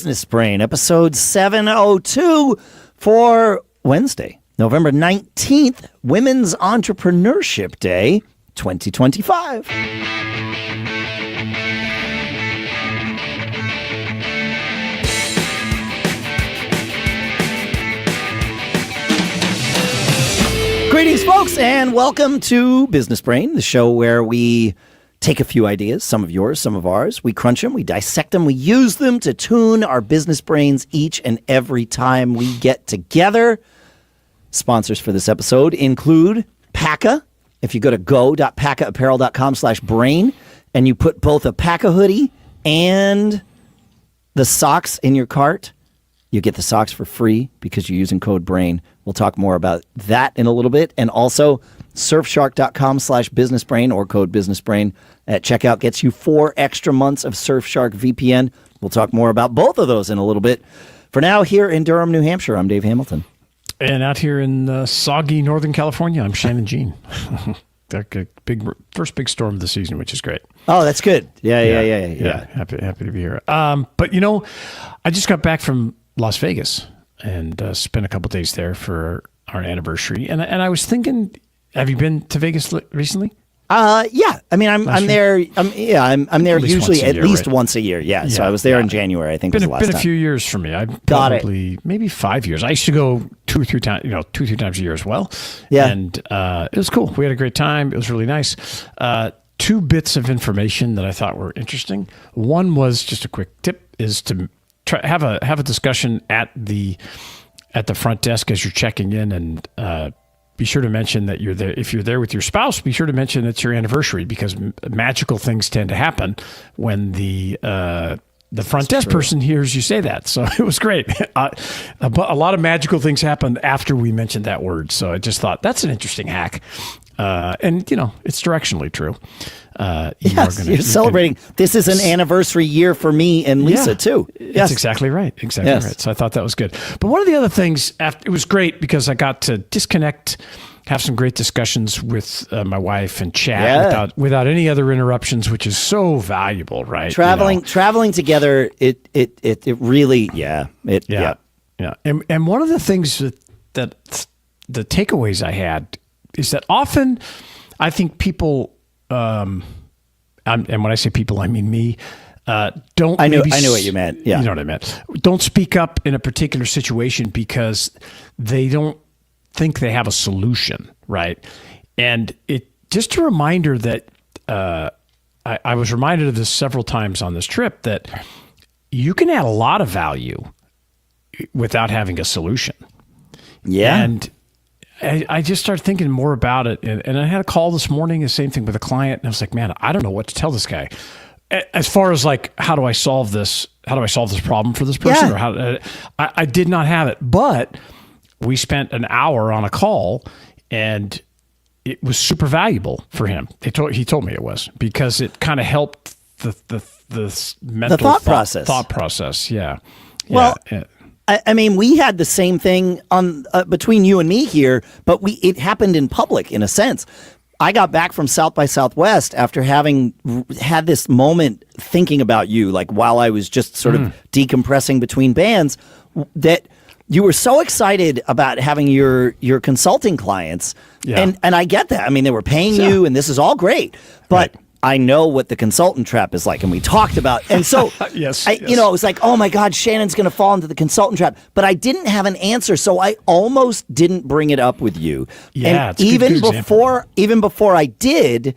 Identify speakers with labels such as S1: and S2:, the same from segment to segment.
S1: Business Brain, episode 702 for Wednesday, November 19th, Women's Entrepreneurship Day 2025. Greetings, folks, and welcome to Business Brain, the show where we take a few ideas, some of yours, some of ours. We crunch them, we dissect them, we use them to tune our business brains each and every time we get together. Sponsors for this episode include PAKA. If you go to go.pakaapparel.com/brain and you put both a PAKA hoodie and the socks in your cart, you get the socks for free because you're using code BRAIN. We'll talk more about that in a little bit. And also, surfshark.com/businessbrain or code businessbrain at checkout gets you 4 extra months of Surfshark VPN. We'll talk more about both of those in a little bit. For now, here in Durham, New Hampshire, I'm Dave Hamilton.
S2: And out here in soggy Northern California, I'm Shannon Jean. First big storm of the season, which is great.
S1: Oh, that's good. Yeah.
S2: Happy to be here. But you know, I just got back from Las Vegas and spent a couple days there for our anniversary. And I was thinking, have you been to Vegas recently?
S1: Yeah. I mean, I'm there. I'm there usually at least
S2: right?
S1: once a year. Yeah. So I was there in January. I think was the last time.
S2: Been a few years for me. Maybe 5 years. I used to go 2 or 3 times, 2 or 3 times a year as well. Yeah. And it was cool. We had a great time. It was really nice. 2 bits of information that I thought were interesting. One was just a quick tip is to have a discussion at the front desk as you're checking in, and be sure to mention that you're there. If you're there with your spouse, be sure to mention it's your anniversary, because magical things tend to happen when the front desk person hears you say that. So it was great. A lot of magical things happened after we mentioned that word. So I just thought that's an interesting hack. And it's directionally true.
S1: Yes, you're celebrating. This is an anniversary year for me and Lisa too. Yes,
S2: that's exactly right. Right. So I thought that was good. But one of the other things, it was great because I got to disconnect, have some great discussions with my wife and chat without any other interruptions, which is so valuable, right?
S1: Traveling together, it really,
S2: Yeah. And one of the things that the takeaways I had is that often I think people, and when I say people, I mean me, don't.
S1: I know what you meant. Yeah.
S2: You know what I meant. Don't speak up in a particular situation because they don't think they have a solution, right? And it just a reminder that I was reminded of this several times on this trip, that you can add a lot of value without having a solution.
S1: Yeah.
S2: And I just started thinking more about it. And I had a call this morning, the same thing with a client. And I was like, man, I don't know what to tell this guy. As far as like, how do I solve this problem for this person? Or I did not have it. But we spent an hour on a call, and it was super valuable for him. He told me it was, because it kind of helped the mental
S1: thought process.
S2: Thought process. Yeah.
S1: Well, I mean, we had the same thing on between you and me here, but it happened in public in a sense. I got back from South by Southwest after having had this moment thinking about you, like while I was just sort of decompressing between bands, that you were so excited about having your consulting clients. Yeah. And I get that. I mean, they were paying you, and this is all great, but I know what the consultant trap is like, and we talked about, and so it was like, oh my God, Shannon's going to fall into the consultant trap, but I didn't have an answer, so I almost didn't bring it up with you.
S2: Yeah,
S1: and even before I did,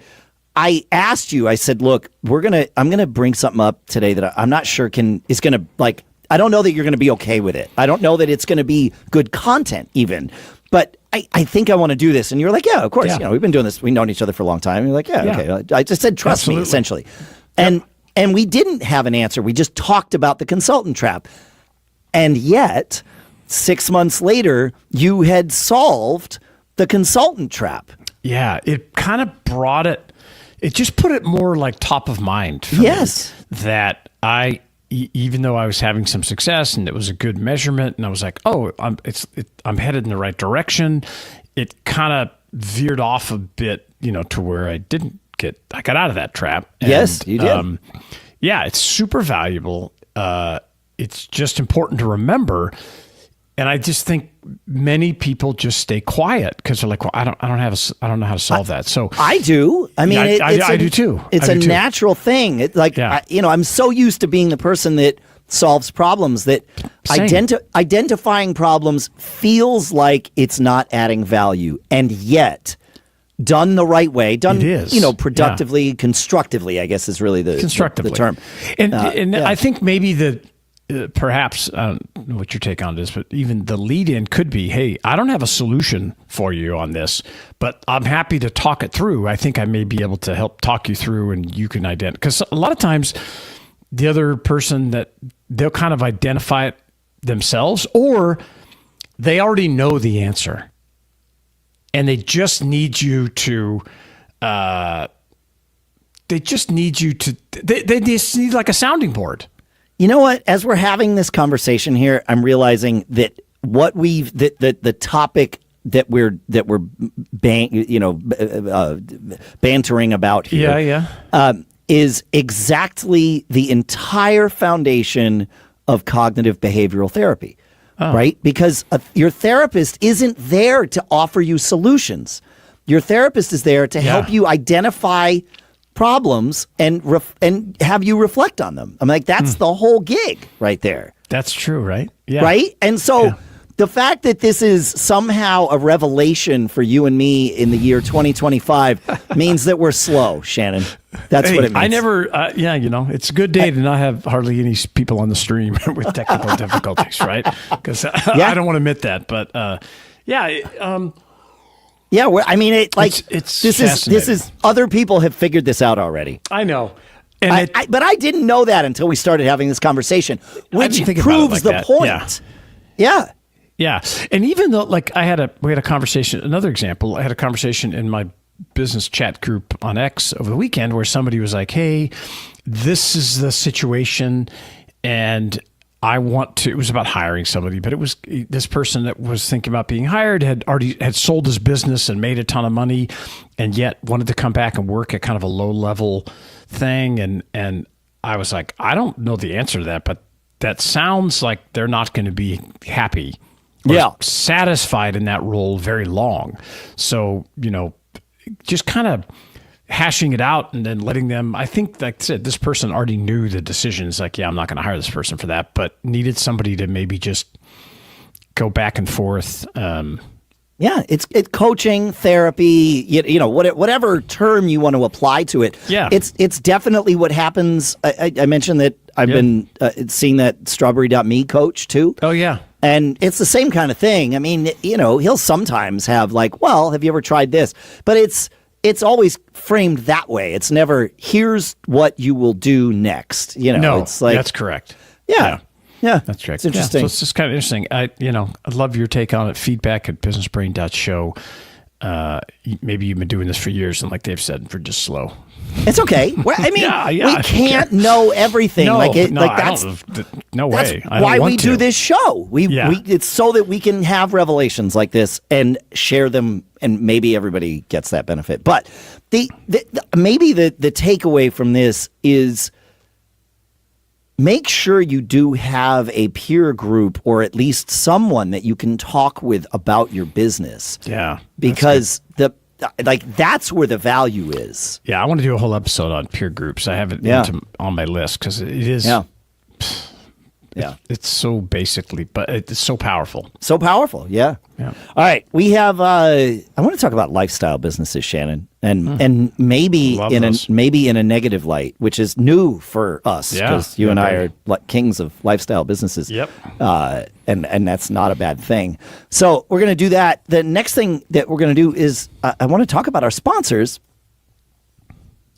S1: I asked you. I said, look, I'm gonna bring something up today that I'm not sure is gonna, like, I don't know that you're gonna be okay with it. I don't know that it's gonna be good content even. But I think I want to do this. And you're like, yeah, of course. Yeah. We've been doing this. We've known each other for a long time. And you're like, okay. I just said, trust me, essentially. And we didn't have an answer. We just talked about the consultant trap. And yet, 6 months later, you had solved the consultant trap.
S2: Yeah, it kind of brought it just put it more like top of mind for me, that even though I was having some success and it was a good measurement, and I was like, oh, I'm headed in the right direction, it kind of veered off a bit, to where I got out of that trap. And,
S1: yes, you did.
S2: Yeah, it's super valuable. it's just important to remember. And I just think many people just stay quiet because they're like, well, I don't know how to solve that. So
S1: I do. I mean,
S2: I do too.
S1: It's a natural thing. It's like, I'm so used to being the person that solves problems that identifying problems feels like it's not adding value. And yet, done the right way, done, productively, constructively, I guess is really the term.
S2: And I think maybe perhaps, I don't know what your take on this, but even the lead in could be, hey, I don't have a solution for you on this, but I'm happy to talk it through. I think I may be able to help talk you through and you can identify. Because a lot of times the other person that they'll kind of identify it themselves, or they already know the answer and they just need you to, they just need like a sounding board.
S1: You know what? As we're having this conversation here, I'm realizing that the topic that we're bantering about here, is exactly the entire foundation of cognitive behavioral therapy, right? Because your therapist isn't there to offer you solutions. Your therapist is there to help you identify problems and have you reflect on them. I'm like, that's the whole gig right there.
S2: That's true, right? Yeah.
S1: Right? And so the fact that this is somehow a revelation for you and me in the year 2025 means that we're slow, Shannon. That's what it means. I never,
S2: it's a good day to not have hardly any people on the stream with technical difficulties, right? Because I don't want to admit that, but
S1: this is other people have figured this out already.
S2: I know.
S1: But I didn't know that until we started having this conversation, which proves the point. Yeah.
S2: Yeah. And even though we had a conversation, another example, I had a conversation in my business chat group on X over the weekend where somebody was like, hey, this is the situation and it was about hiring somebody, but it was this person that was thinking about being hired had sold his business and made a ton of money and yet wanted to come back and work at kind of a low level thing. And I was like, I don't know the answer to that, but that sounds like they're not going to be happy or satisfied in that role very long. So, just kind of hashing it out and then letting them, I think, like I said, this person already knew the decisions. Like, I'm not going to hire this person for that, but needed somebody to maybe just go back and forth.
S1: It's coaching, therapy, whatever term you want to apply to it.
S2: Yeah.
S1: It's definitely what happens. I mentioned that I've been seeing that strawberry.me coach too.
S2: Oh, yeah.
S1: And it's the same kind of thing. I mean, he'll sometimes have like, well, have you ever tried this? But it's always framed that way. It's never, here's what you will do next.
S2: No,
S1: it's like,
S2: that's correct.
S1: Yeah.
S2: That's correct.
S1: It's interesting.
S2: So it's just kind of interesting. I love your take on it. Feedback@businessbrain.show. Maybe you've been doing this for years, and like Dave said, we're just slow.
S1: It's okay. I mean, we can't know everything.
S2: No way.
S1: That's why we do this show. It's so that we can have revelations like this and share them, and maybe everybody gets that benefit. But maybe the takeaway from this is, make sure you do have a peer group or at least someone that you can talk with about your business.
S2: Yeah.
S1: Because that's where the value is.
S2: Yeah, I want to do a whole episode on peer groups. I have it on my list because it is. Yeah. It's so basically, but it's so powerful.
S1: So powerful, yeah. All right, we have. I want to talk about lifestyle businesses, Shannon, and maybe in a negative light, which is new for us because you and I are like kings of lifestyle businesses.
S2: Yep.
S1: And that's not a bad thing. So we're going to do that. The next thing that we're going to do is I want to talk about our sponsors.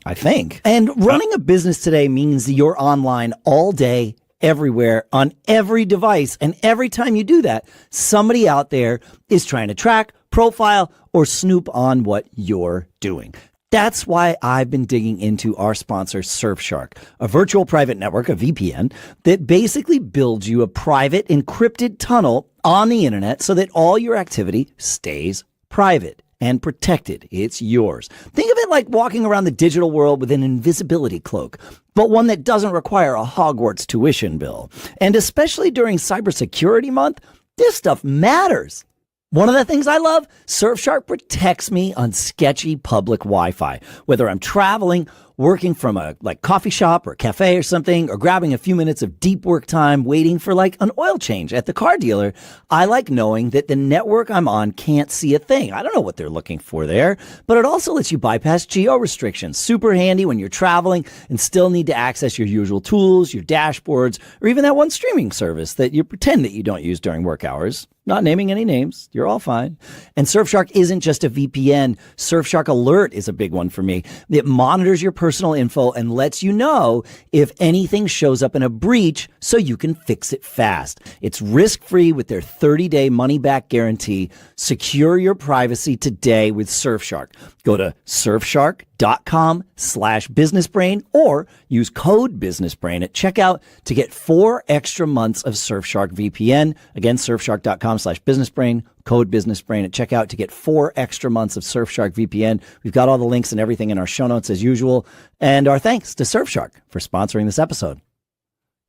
S1: I think. And running a business today means that you're online all day, everywhere, on every device. And every time you do that, somebody out there is trying to track, profile, or snoop on what you're doing. That's why I've been digging into our sponsor, Surfshark, a virtual private network, a VPN, that basically builds you a private encrypted tunnel on the internet so that all your activity stays private. and protected. It's yours. Think of it like walking around the digital world with an invisibility cloak, but one that doesn't require a Hogwarts tuition bill. And especially during Cybersecurity Month, this stuff matters. One of the things I love, Surfshark protects me on sketchy public Wi-Fi. Whether I'm traveling, working from a coffee shop or cafe or something, or grabbing a few minutes of deep work time waiting for an oil change at the car dealer, I like knowing that the network I'm on can't see a thing. I don't know what they're looking for there, but it also lets you bypass geo restrictions. Super handy when you're traveling and still need to access your usual tools, your dashboards, or even that one streaming service that you pretend that you don't use during work hours. Not naming any names. You're all fine. And Surfshark isn't just a VPN. Surfshark Alert is a big one for me. It monitors your personal info and lets you know if anything shows up in a breach so you can fix it fast. It's risk-free with their 30-day money-back guarantee. Secure your privacy today with Surfshark. Go to surfshark.com/businessbrain or use code businessbrain at checkout to get 4 extra months of Surfshark VPN. Again, surfshark.com/businessbrain, code businessbrain at checkout to get 4 extra months of Surfshark VPN. We've got all the links and everything in our show notes as usual. And our thanks to Surfshark for sponsoring this episode.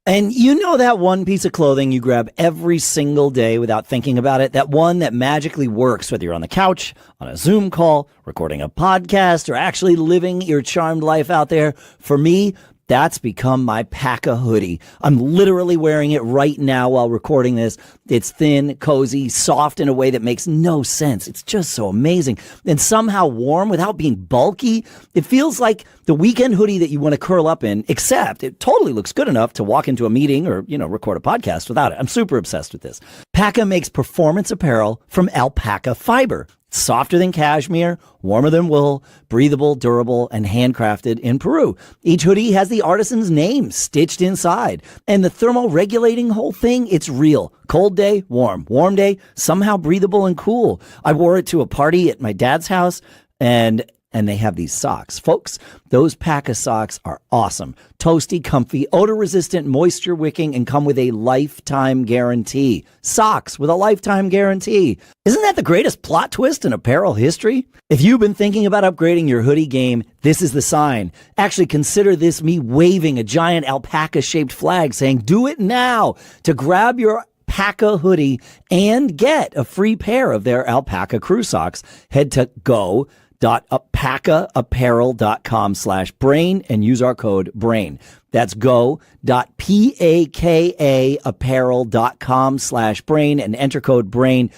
S1: And you know that one piece of clothing you grab every single day without thinking about it? That one that magically works, whether you're on the couch, on a Zoom call, recording a podcast, or actually living your charmed life out there? For me, that's become my PAKA hoodie. I'm literally wearing it right now while recording this. It's thin, cozy, soft in a way that makes no sense. It's just so amazing. And somehow warm without being bulky. It feels like the weekend hoodie that you want to curl up in, except it totally looks good enough to walk into a meeting or, record a podcast without it. I'm super obsessed with this. PAKA makes performance apparel from alpaca fiber. Softer than cashmere, warmer than wool, breathable, durable, and handcrafted in Peru. Each hoodie has the artisan's name stitched inside. And the thermal-regulating whole thing, it's real. Cold day, warm. Warm day, somehow breathable and cool. I wore it to a party at my dad's house, and they have these socks. Folks, those PAKA socks are awesome. Toasty, comfy, odor-resistant, moisture-wicking, and come with a lifetime guarantee. Socks with a lifetime guarantee. Isn't that the greatest plot twist in apparel history? If you've been thinking about upgrading your hoodie game, this is the sign. Actually, consider this me waving a giant alpaca-shaped flag saying, do it now to grab your PAKA hoodie and get a free pair of their alpaca crew socks. Head to go.pakapparel.com/brain and use our code BRAIN. That's go.pakapparel.com/brain and enter code BRAIN.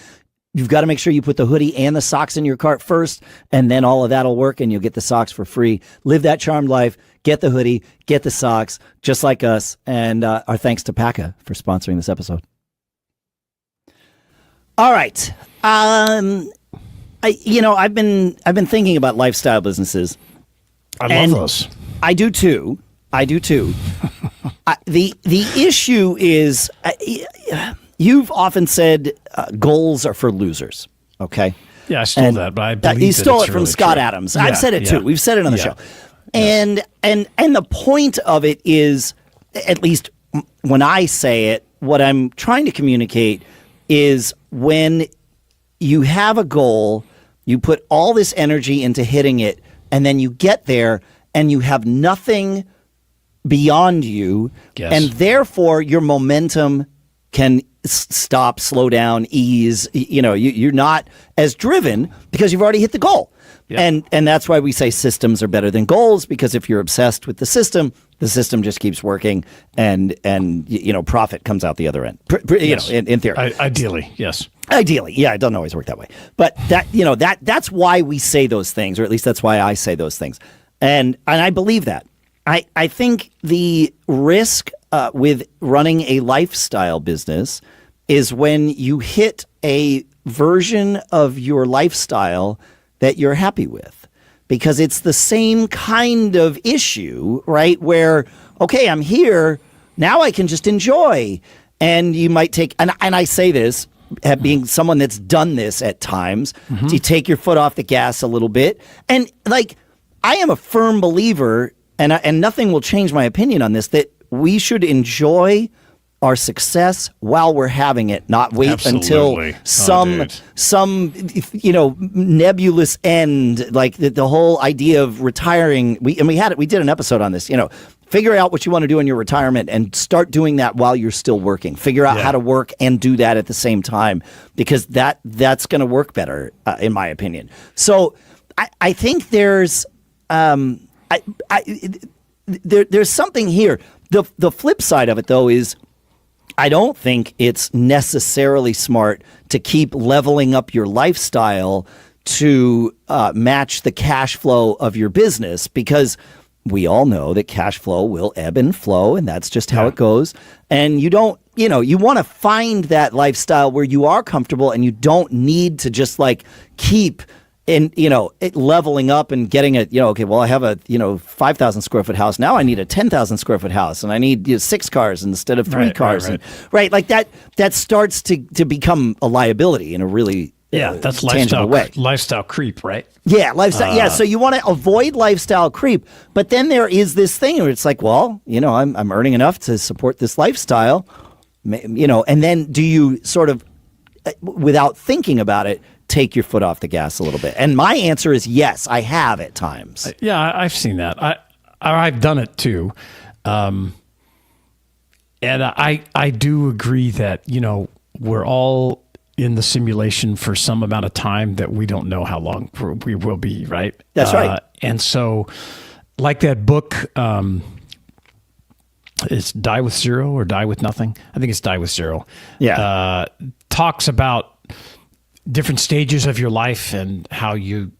S1: You've got to make sure you put the hoodie and the socks in your cart first, and then all of that'll work and you'll get the socks for free. Live that charmed life. Get the hoodie, get the socks, just like us. And our thanks to PAKA for sponsoring this episode. All right. I've been thinking about lifestyle businesses.
S2: I love those.
S1: I do too. The issue is, you've often said goals are for losers. Okay.
S2: Yeah, I stole that, but I believe
S1: you stole it
S2: it's
S1: from
S2: really
S1: Scott
S2: true.
S1: Adams. I've said it too. We've said it on the show.
S2: Yes.
S1: And the point of it is, at least when I say it, what I'm trying to communicate is when you have a goal, you put all this energy into hitting it, and then you get there and you have nothing beyond you.
S2: Yes.
S1: And therefore your momentum can stop, slow down, ease. You're not as driven because you've already hit the goal. Yeah. And that's why we say systems are better than goals, because if you're obsessed with the system just keeps working and profit comes out the other end.
S2: Yes.
S1: In theory.
S2: Ideally, yes.
S1: Ideally, yeah, it doesn't always work that way. But that's why we say those things, or at least that's why I say those things. And I believe that. I think the risk with running a lifestyle business is when you hit a version of your lifestyle that you're happy with, because it's the same kind of issue, right? Where, okay, I'm here, now I can just enjoy. And you might take, and I say this, being someone that's done this at times, you take your foot off the gas a little bit. And I am a firm believer, and nothing will change my opinion on this, that we should enjoy our success while we're having it, not wait
S2: Absolutely.
S1: until some nebulous end, like the whole idea of retiring. We did an episode on this, figure out what you want to do in your retirement and start doing that while you're still working. Figure out how to work and do that at the same time, because that's going to work better, in my opinion. So I think there's there's something here. The flip side of it, though, is I don't think it's necessarily smart to keep leveling up your lifestyle to match the cash flow of your business, because we all know that cash flow will ebb and flow, and that's just how it goes. And you don't, you want to find that lifestyle where you are comfortable and you don't need to just like keep it leveling up and getting it, okay, well, I have a, 5,000 square foot house. Now I need a 10,000 square foot house, and I need 6 cars instead of 3 cars.
S2: Right.
S1: Like that starts to become a liability in a really
S2: that's
S1: tangible way.
S2: Lifestyle creep, right?
S1: Yeah, lifestyle. So you want to avoid lifestyle creep, but then there is this thing where it's like, well, I'm earning enough to support this lifestyle, and then do you sort of, without thinking about it, take your foot off the gas a little bit? And my answer is yes, I have at times.
S2: Yeah, I've seen that. I've done it too, and I do agree that we're all in the simulation for some amount of time that we don't know how long we will be, right?
S1: That's right.
S2: And so, like that book, it's Die with Zero or Die with Nothing. I think it's Die with Zero.
S1: Yeah.
S2: Talks about different stages of your life and how you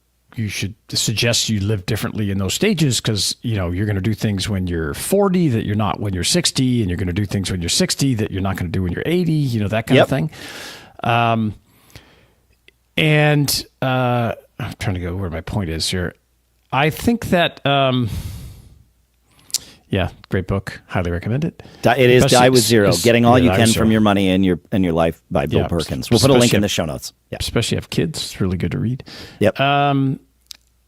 S2: should suggest you live differently in those stages, because you're going to do things when you're 40 that you're not when you're 60, and you're going to do things when you're 60 that you're not going to do when you're 80, that kind of thing. I'm trying to go where my point is here. I think that, great book. Highly recommend it.
S1: It is Die with Zero. Getting all you can from your money and your life by Bill Perkins. We'll put a link in the show notes. Yeah.
S2: Especially if you have kids. It's really good to read.
S1: Yep.
S2: And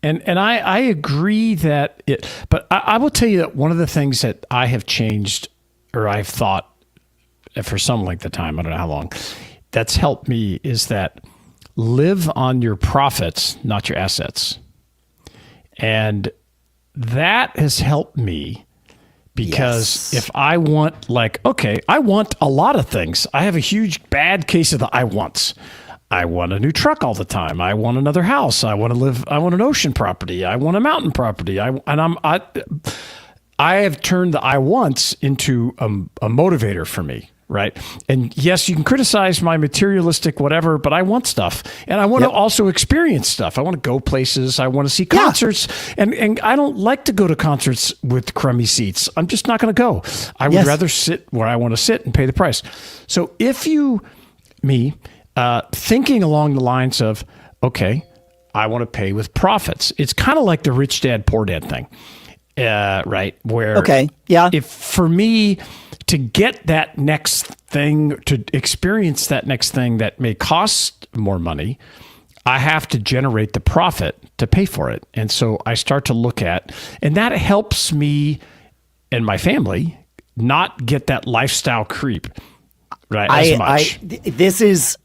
S2: I agree that but I will tell you that one of the things that I have changed, or I've thought for some length of time, I don't know how long, that's helped me, is that live on your profits, not your assets. And that has helped me, because if I want, I want a lot of things. I have a huge bad case of the I wants. I want a new truck all the time. I want another house. I want an ocean property. I want a mountain property. I have turned the I wants into a motivator for me. Right. And yes, you can criticize my materialistic whatever, but I want stuff. And I want to also experience stuff. I want to go places. I want to see concerts. And I don't like to go to concerts with crummy seats. I'm just not going to go. I would rather sit where I want to sit and pay the price. So if thinking along the lines of, okay, I want to pay with profits. It's kind of like the rich dad, poor dad thing. Right. Where, if for me to get that next thing, to experience that next thing that may cost more money, I have to generate the profit to pay for it. And so I start to look at, and that helps me and my family not get that lifestyle creep. Right. As much.
S1: This is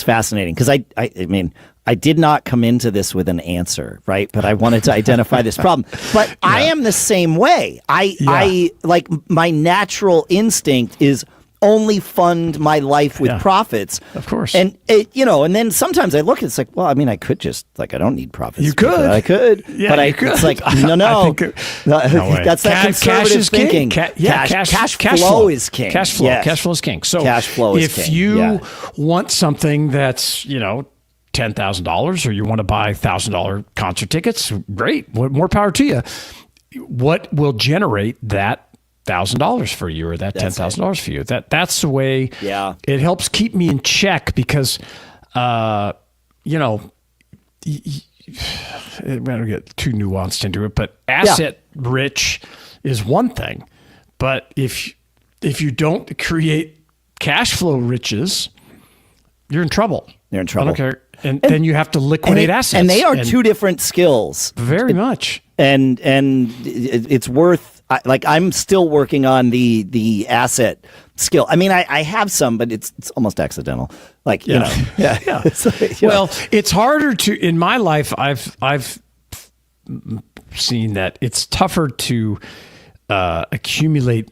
S1: fascinating, because I mean, I did not come into this with an answer, right? But I wanted to identify this problem. But I am the same way. I like, my natural instinct is only fund my life with profits.
S2: Of course.
S1: And and then sometimes I look, it's like, well, I mean, I could just, I don't need profits.
S2: You could.
S1: I could.
S2: Yeah,
S1: but
S2: could.
S1: It's like, no. That's that conservative thinking. Cash flow is king.
S2: Cash flow is king. So
S1: cash flow is king.
S2: If you want something that's, $10,000, or you want to buy $1,000 concert tickets, great. More power to you. What will generate that $1,000 for you, or that $10,000 for you? That's the way.
S1: Yeah.
S2: It helps keep me in check, because, I don't get too nuanced into it, but asset rich is one thing. But if you don't create cash flow riches, you're in trouble.
S1: You're in trouble.
S2: I don't care. And then you have to liquidate assets.
S1: And they are two different skills.
S2: Very much.
S1: And it's worth, I'm still working on the asset skill. I mean, I have some, but it's almost accidental. Like, you know,
S2: yeah.
S1: It's like, you know.
S2: It's harder to, in my life, I've seen that it's tougher to accumulate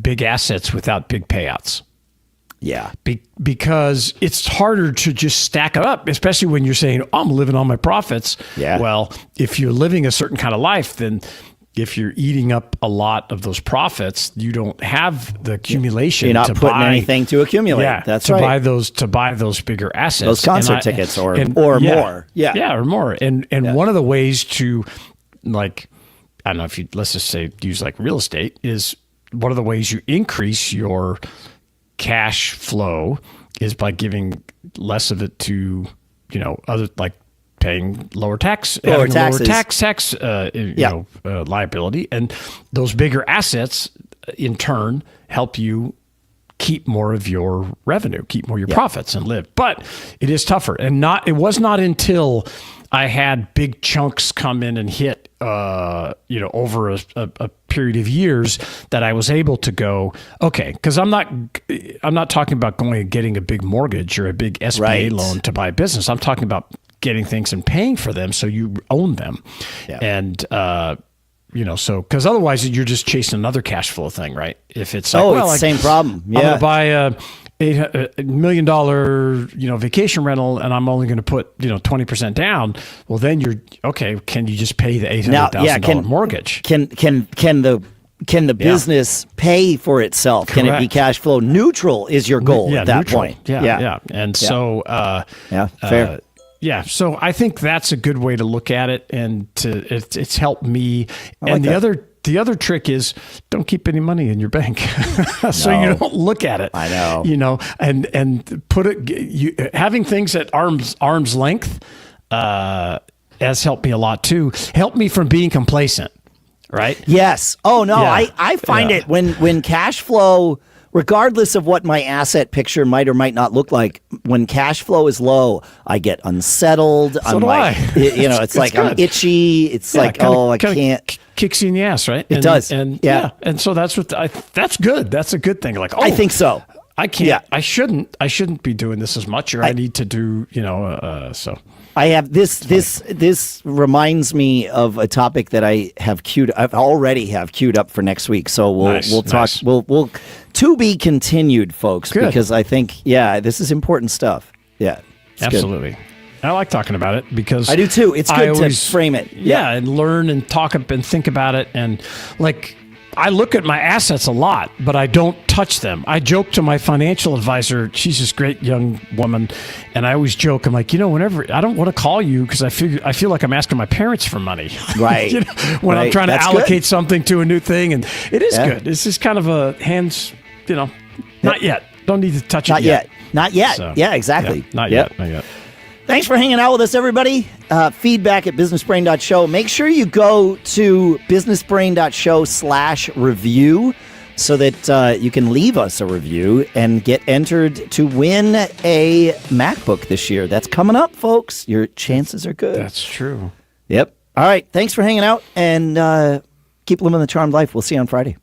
S2: big assets without big payouts.
S1: Yeah.
S2: Because it's harder to just stack it up, especially when you're saying, oh, I'm living on my profits.
S1: Yeah.
S2: Well, if you're living a certain kind of life, then if you're eating up a lot of those profits, you don't have the accumulation.
S1: You're not
S2: to
S1: putting
S2: buy
S1: anything to accumulate.
S2: Yeah,
S1: that's
S2: to
S1: right.
S2: buy those bigger assets,
S1: those concert tickets or more. Yeah,
S2: or more. And one of the ways to, like, I don't know if you, let's just say, use like real estate, is one of the ways you increase your cash flow is by giving less of it to, you know, other, like paying lower taxes, liability, and those bigger assets in turn help you keep more of your revenue, keep more of your profits, and live. But it is tougher, and it was not until I had big chunks come in and hit, over a period of years that I was able to go, okay, because I'm not talking about going and getting a big mortgage or a big SBA loan to buy a business. I'm talking about getting things and paying for them so you own them. Yeah. And, so, because otherwise you're just chasing another cash flow thing, right? If it's like,
S1: it's the same problem. Yeah.
S2: I'm going to buy a $8 million, vacation rental, and I'm only going to put, 20% down. Well, then you're okay. Can you just pay the $800,000 mortgage?
S1: Can the business pay for itself?
S2: Correct.
S1: Can it be cash flow neutral? Is your goal at that point?
S2: Yeah. And so,
S1: fair.
S2: So I think that's a good way to look at it, and it's helped me. And the other trick is don't keep any money in your bank, so you don't look at it.
S1: I know.
S2: And put it. Having things at arm's length has helped me a lot too. Helped me from being complacent. Right.
S1: Yes. Oh no. Yeah. I find it when cash flow, regardless of what my asset picture might or might not look like, when cash flow is low, I get unsettled.
S2: So do I.
S1: It's like good. I'm itchy. It's like, I can't.
S2: Kicks you in the ass, right?
S1: It does.
S2: And and so that's that's good. That's a good thing. Like,
S1: I think so.
S2: I can't. Yeah. I shouldn't be doing this as much, or I need to do. So.
S1: I have this reminds me of a topic that I already have queued up for next week. So we'll talk. We'll to be continued, folks. Good. Because I think this is important stuff. Yeah,
S2: absolutely. Good. I like talking about it because
S1: I do too. It's good to frame it.
S2: Yeah, and learn and talk up and think about it. And like, I look at my assets a lot, but I don't touch them. I joke to my financial advisor. She's this great young woman, and I always joke. I'm like, whenever I don't want to call you because I feel like I'm asking my parents for money.
S1: Right.
S2: When I'm trying to allocate something to a new thing, and it is good. It's just kind of a hands. Not yet. Don't need to touch it yet.
S1: Not yet.
S2: So,
S1: yeah, exactly.
S2: Not yet.
S1: Thanks for hanging out with us, everybody. Feedback at businessbrain.show. Make sure you go to businessbrain.show/review so that you can leave us a review and get entered to win a MacBook this year. That's coming up, folks. Your chances are good.
S2: That's true.
S1: Yep. All right. Thanks for hanging out, and keep living the charmed life. We'll see you on Friday.